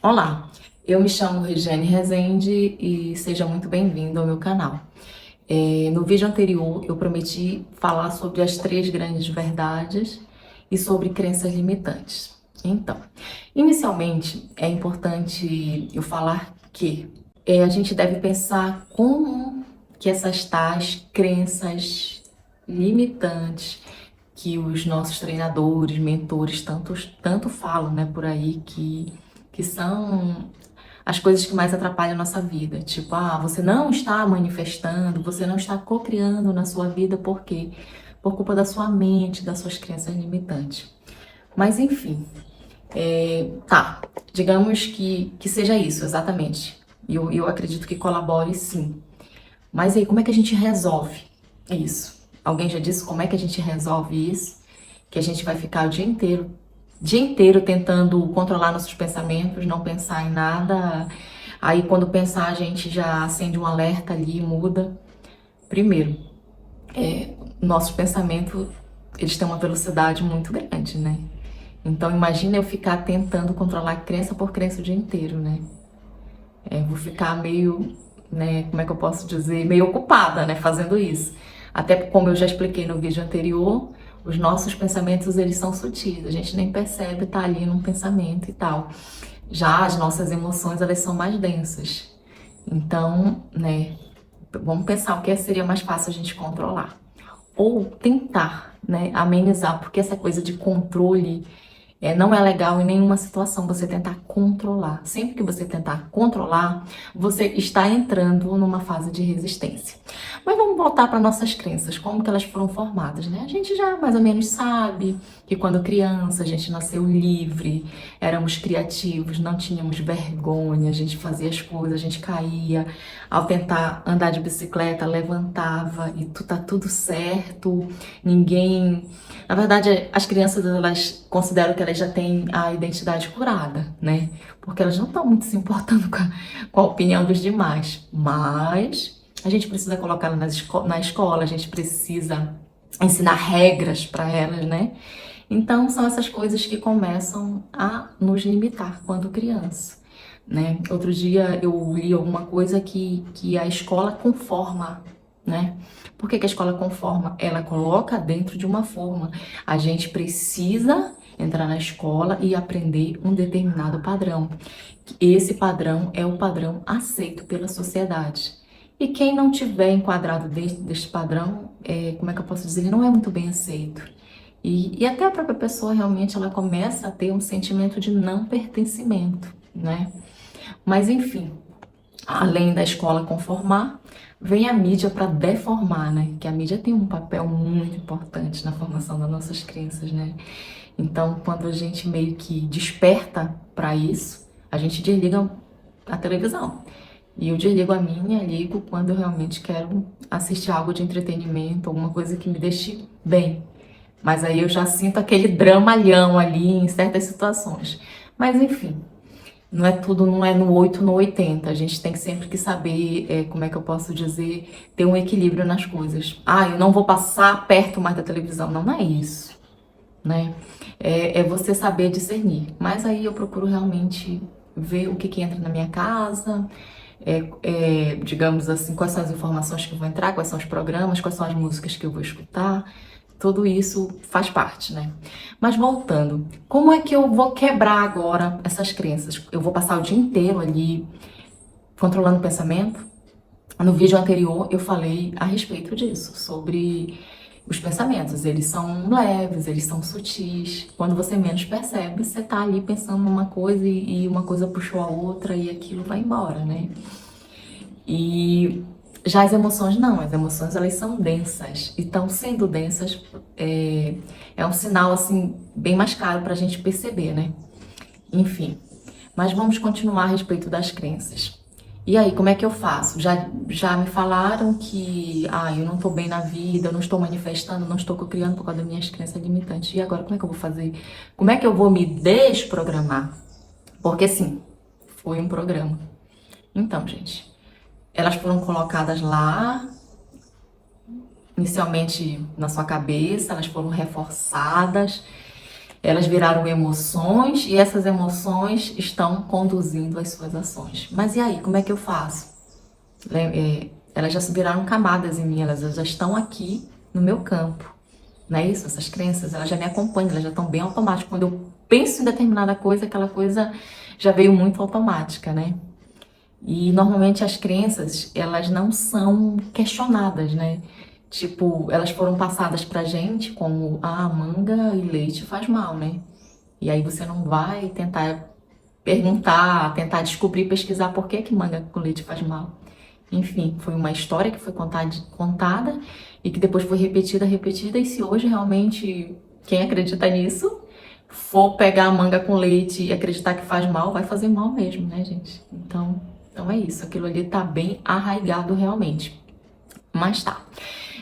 Olá, eu me chamo Regiane Rezende e seja muito bem-vindo ao meu canal. No vídeo anterior eu prometi falar sobre as três grandes verdades e sobre crenças limitantes. Então, inicialmente é importante eu falar que a gente deve pensar como que essas tais crenças limitantes que os nossos treinadores, mentores, tanto falam, né, por aí, que são as coisas que mais atrapalham a nossa vida. Tipo, você não está manifestando, você não está co-criando na sua vida, por quê? Por culpa da sua mente, das suas crenças limitantes. Mas enfim, tá, digamos que seja isso, exatamente. E eu acredito que colabore sim. Mas aí, como é que a gente resolve isso? Alguém já disse como é que a gente resolve isso? Que a gente vai ficar o dia inteiro tentando controlar nossos pensamentos, não pensar em nada. Aí, quando pensar, a gente já acende um alerta ali e muda. Primeiro, nossos pensamentos, eles têm uma velocidade muito grande, né? Então, imagina eu ficar tentando controlar crença por crença o dia inteiro, né? Vou ficar meio, né, como é que eu posso dizer, meio ocupada, né, fazendo isso. Até como eu já expliquei no vídeo anterior, os nossos pensamentos, eles são sutis, a gente nem percebe, tá ali num pensamento e tal. Já as nossas emoções, elas são mais densas. Então, né, vamos pensar o que seria mais fácil a gente controlar. Ou tentar, né, amenizar, porque essa coisa de controle não é legal em nenhuma situação você tentar controlar. Sempre que você tentar controlar, você está entrando numa fase de resistência. Mas vamos voltar para nossas crenças, como que elas foram formadas, né? A gente já mais ou menos sabe que quando criança a gente nasceu livre, éramos criativos, não tínhamos vergonha, a gente fazia as coisas, a gente caía, ao tentar andar de bicicleta, levantava e tá tudo certo, ninguém. Na verdade, as crianças elas consideram que elas já têm a identidade curada, né? Porque elas não estão muito se importando com a opinião dos demais. Mas a gente precisa colocá-las na escola, a gente precisa ensinar regras para elas, né? Então, são essas coisas que começam a nos limitar quando criança, né? Outro dia eu li alguma coisa que a escola conforma, né? Por que que a escola conforma? Ela coloca dentro de uma forma. A gente precisa entrar na escola e aprender um determinado padrão. Esse padrão é o padrão aceito pela sociedade. E quem não tiver enquadrado dentro deste padrão, como é que eu posso dizer, ele não é muito bem aceito. E até a própria pessoa realmente ela começa a ter um sentimento de não pertencimento, né? Mas enfim, além da escola conformar, vem a mídia para deformar, né? Que a mídia tem um papel muito importante na formação das nossas crenças, né? Então, quando a gente meio que desperta para isso, a gente desliga a televisão. E eu desligo a minha, ligo quando eu realmente quero assistir algo de entretenimento, alguma coisa que me deixe bem. Mas aí eu já sinto aquele dramalhão ali em certas situações. Mas enfim, não é tudo, não é no 8 no 80. A gente tem sempre que saber, como é que eu posso dizer, ter um equilíbrio nas coisas. Eu não vou passar perto mais da televisão. Não, não é isso, né? É você saber discernir. Mas aí eu procuro realmente ver o que entra na minha casa, digamos assim, quais são as informações que vão entrar, quais são os programas, quais são as músicas que eu vou escutar. Tudo isso faz parte, né? Mas voltando, como é que eu vou quebrar agora essas crenças? Eu vou passar o dia inteiro ali controlando o pensamento? No vídeo anterior eu falei a respeito disso, sobre os pensamentos. Eles são leves, eles são sutis. Quando você menos percebe, você tá ali pensando numa coisa e uma coisa puxou a outra e aquilo vai embora, né? E já as emoções não, as emoções elas são densas. Então, sendo densas, é um sinal assim bem mais claro para a gente perceber, né? Enfim, mas vamos continuar a respeito das crenças. E aí, como é que eu faço? Já me falaram que eu não estou bem na vida, eu não estou manifestando, não estou criando por causa das minhas crenças limitantes. E agora, como é que eu vou fazer? Como é que eu vou me desprogramar? Porque sim, foi um programa. Então, gente, elas foram colocadas lá, inicialmente na sua cabeça, elas foram reforçadas, Elas viraram emoções e essas emoções estão conduzindo as suas ações. Mas e aí, como é que eu faço? Elas já viraram camadas em mim, elas já estão aqui no meu campo. Não é isso? Essas crenças, elas já me acompanham, elas já estão bem automáticas. Quando eu penso em determinada coisa, aquela coisa já veio muito automática, né? E normalmente as crenças, elas não são questionadas, né? Tipo, elas foram passadas pra gente como, manga e leite faz mal, né? E aí você não vai tentar perguntar, tentar descobrir, pesquisar por que que manga com leite faz mal. Enfim, foi uma história que foi contada e que depois foi repetida, e se hoje realmente quem acredita nisso for pegar a manga com leite e acreditar que faz mal, vai fazer mal mesmo, né, gente? Então é isso, aquilo ali tá bem arraigado realmente. Mas tá.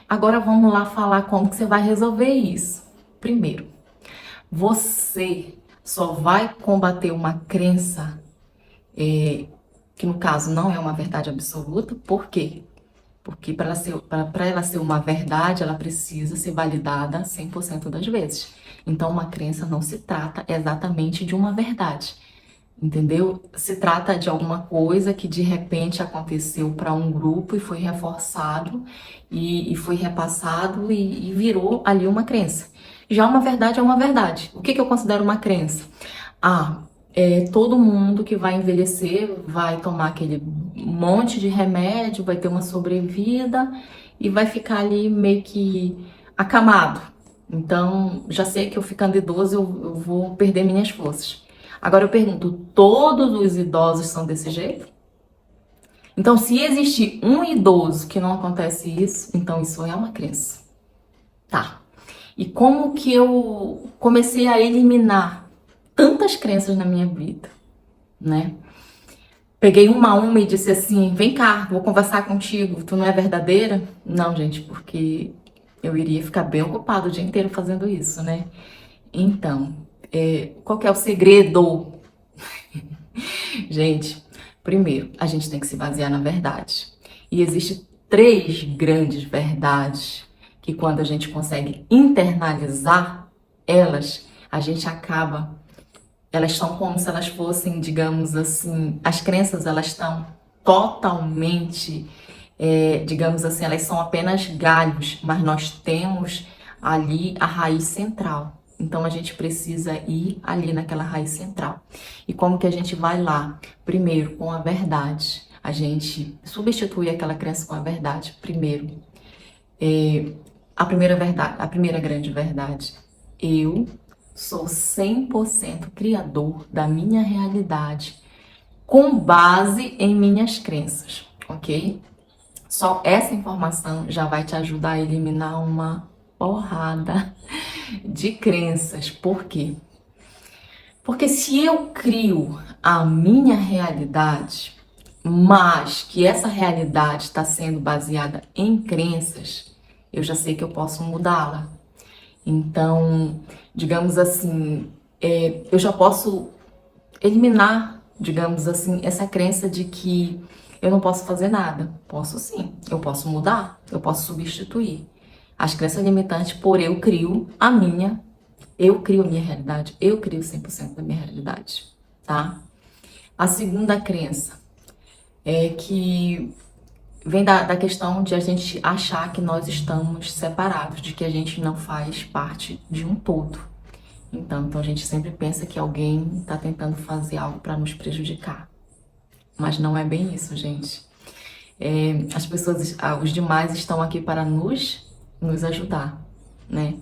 Agora vamos lá falar como que você vai resolver isso. Primeiro, você só vai combater uma crença que no caso não é uma verdade absoluta. Por quê? Porque para ela ser uma verdade, ela precisa ser validada 100% das vezes. Então, uma crença não se trata exatamente de uma verdade, entendeu? Se trata de alguma coisa que de repente aconteceu para um grupo e foi reforçado e foi repassado e virou ali uma crença. Já uma verdade é uma verdade. O que eu considero uma crença? Todo mundo que vai envelhecer vai tomar aquele monte de remédio, vai ter uma sobrevida e vai ficar ali meio que acamado. Então, já sei que eu ficando idoso eu vou perder minhas forças. Agora eu pergunto, todos os idosos são desse jeito? Então, se existe um idoso que não acontece isso, então isso é uma crença. Tá. E como que eu comecei a eliminar tantas crenças na minha vida, né? Peguei uma a uma e disse assim, vem cá, vou conversar contigo, tu não é verdadeira? Não, gente, porque eu iria ficar bem ocupado o dia inteiro fazendo isso, né? Então, qual que é o segredo? Gente, primeiro, a gente tem que se basear na verdade. E existem três grandes verdades que quando a gente consegue internalizar elas, a gente acaba. Elas são como se elas fossem, digamos assim, as crenças elas estão totalmente, digamos assim, elas são apenas galhos, mas nós temos ali a raiz central. Então a gente precisa ir ali naquela raiz central. E como que a gente vai lá? Primeiro, com a verdade. A gente substitui aquela crença com a verdade. Primeiro, a primeira verdade, a primeira grande verdade. Eu sou 100% criador da minha realidade com base em minhas crenças, ok? Só essa informação já vai te ajudar a eliminar uma porrada de crenças. Por quê? Porque se eu crio a minha realidade, mas que essa realidade está sendo baseada em crenças, eu já sei que eu posso mudá-la. Então, digamos assim, eu já posso eliminar, digamos assim, essa crença de que eu não posso fazer nada. Posso sim, eu posso mudar, eu posso substituir. As crenças limitantes, por eu crio a minha realidade, eu crio 100% da minha realidade, tá? A segunda crença é que vem da questão de a gente achar que nós estamos separados, de que a gente não faz parte de um todo. Então a gente sempre pensa que alguém está tentando fazer algo para nos prejudicar. Mas não é bem isso, gente. As pessoas, os demais estão aqui para nos ajudar, né?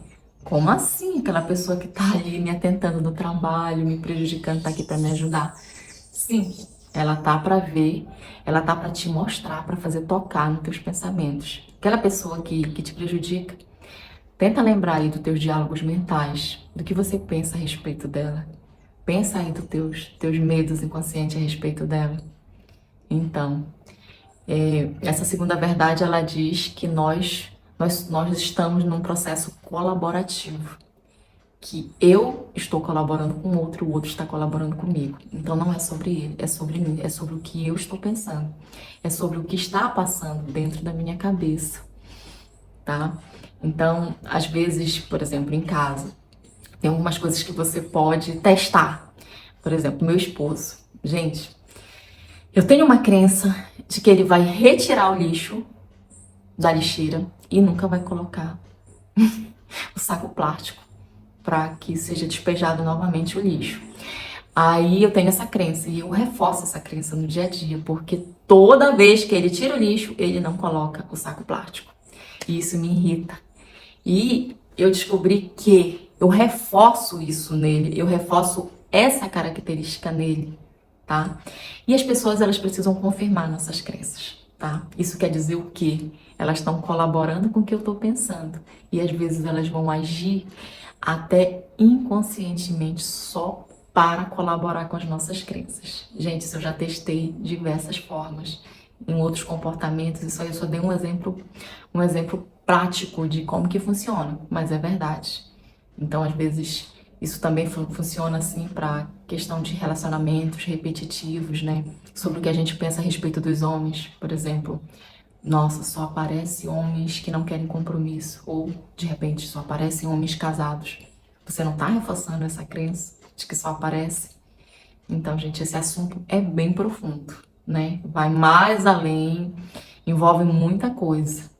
Como assim? Aquela pessoa que tá ali me atentando no trabalho, me prejudicando, tá aqui para me ajudar. Sim, ela tá para ver, ela tá para te mostrar, para fazer tocar nos teus pensamentos. Aquela pessoa que te prejudica, tenta lembrar aí dos teus diálogos mentais, do que você pensa a respeito dela. Pensa aí dos teus medos inconscientes a respeito dela. Então, essa segunda verdade, ela diz que nós estamos num processo colaborativo. Que eu estou colaborando com o outro está colaborando comigo. Então não é sobre ele, é sobre mim, é sobre o que eu estou pensando. É sobre o que está passando dentro da minha cabeça, tá? Então, às vezes, por exemplo, em casa, Tem algumas coisas que você pode testar. Por exemplo, meu esposo. Gente, eu tenho uma crença de que ele vai retirar o lixo da lixeira e nunca vai colocar o saco plástico para que seja despejado novamente o lixo. Aí eu tenho essa crença e eu reforço essa crença no dia a dia, porque toda vez que ele tira o lixo, ele não coloca o saco plástico. E isso me irrita. E eu descobri que eu reforço isso nele, eu reforço essa característica nele, tá? E as pessoas, elas precisam confirmar nossas crenças, tá? Isso quer dizer o quê? Elas estão colaborando com o que eu estou pensando. E às vezes elas vão agir até inconscientemente só para colaborar com as nossas crenças. Gente, isso eu já testei diversas formas em outros comportamentos. Isso aí eu só dei um exemplo prático de como que funciona, mas é verdade. Então, às vezes, isso também funciona assim para questão de relacionamentos repetitivos, né? Sobre o que a gente pensa a respeito dos homens, por exemplo. Nossa, só aparece homens que não querem compromisso. Ou, de repente, só aparecem homens casados. Você não está reforçando essa crença de que só aparece? Então, gente, esse assunto é bem profundo, né? Vai mais além, envolve muita coisa.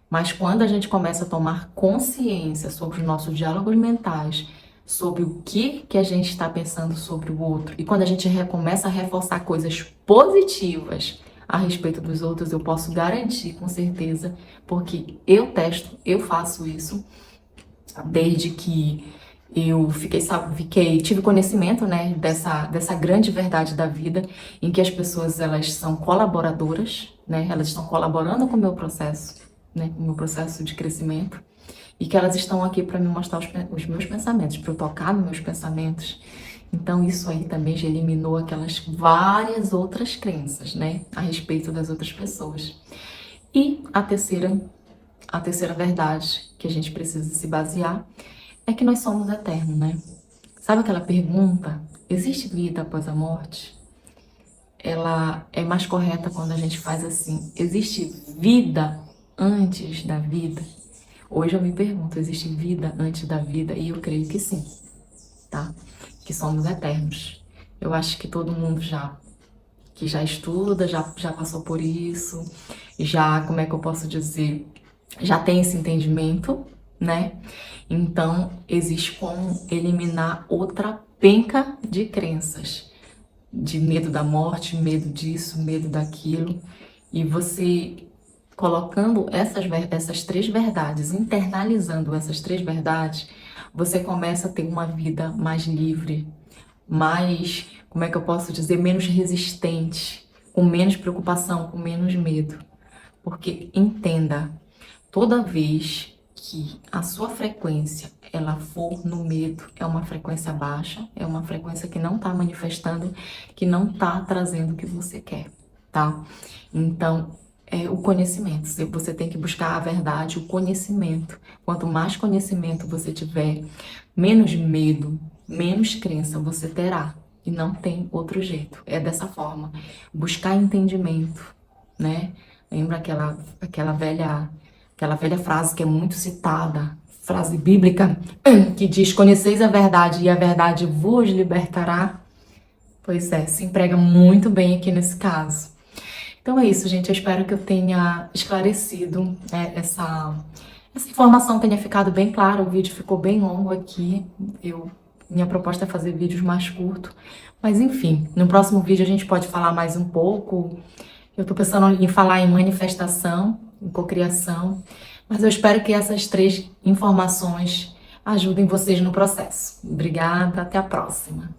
Mas quando a gente começa a tomar consciência sobre os nossos diálogos mentais, sobre o que a gente está pensando sobre o outro, e quando a gente começa a reforçar coisas positivas a respeito dos outros, eu posso garantir com certeza, porque eu testo, eu faço isso desde que eu tive conhecimento, né, dessa grande verdade da vida, em que as pessoas, elas são colaboradoras, né, elas estão colaborando com o meu processo, né, com o meu processo de crescimento, e que elas estão aqui para me mostrar os meus pensamentos, para eu tocar nos meus pensamentos. Então isso aí também já eliminou aquelas várias outras crenças, né, a respeito das outras pessoas. E a terceira verdade que a gente precisa se basear é que nós somos eternos, né? Sabe aquela pergunta, existe vida após a morte? Ela é mais correta quando a gente faz assim, existe vida antes da vida? Hoje eu me pergunto, existe vida antes da vida? E eu creio que sim, tá? Que somos eternos. Eu acho que todo mundo que já estuda, já passou por isso, como é que eu posso dizer, já tem esse entendimento, né? Então, existe como eliminar outra penca de crenças, de medo da morte, medo disso, medo daquilo, e você colocando essas três verdades, internalizando essas três verdades, você começa a ter uma vida mais livre, mais, como é que eu posso dizer, menos resistente, com menos preocupação, com menos medo. Porque entenda, toda vez que a sua frequência ela for no medo, é uma frequência baixa, é uma frequência que não está manifestando, que não está trazendo o que você quer, tá? Então, o conhecimento, você tem que buscar a verdade, o conhecimento. Quanto mais conhecimento você tiver, menos medo, menos crença você terá. E não tem outro jeito, é dessa forma. Buscar entendimento, né? Lembra aquela velha frase que é muito citada, frase bíblica, que diz: conheceis a verdade e a verdade vos libertará? Pois é, se emprega muito bem aqui nesse caso. Então é isso, gente. Eu espero que eu tenha esclarecido, né, essa informação tenha ficado bem clara. O vídeo ficou bem longo aqui. Minha proposta é fazer vídeos mais curtos. Mas enfim, no próximo vídeo a gente pode falar mais um pouco. Eu tô pensando em falar em manifestação, em cocriação. Mas eu espero que essas 3 informações ajudem vocês no processo. Obrigada, até a próxima.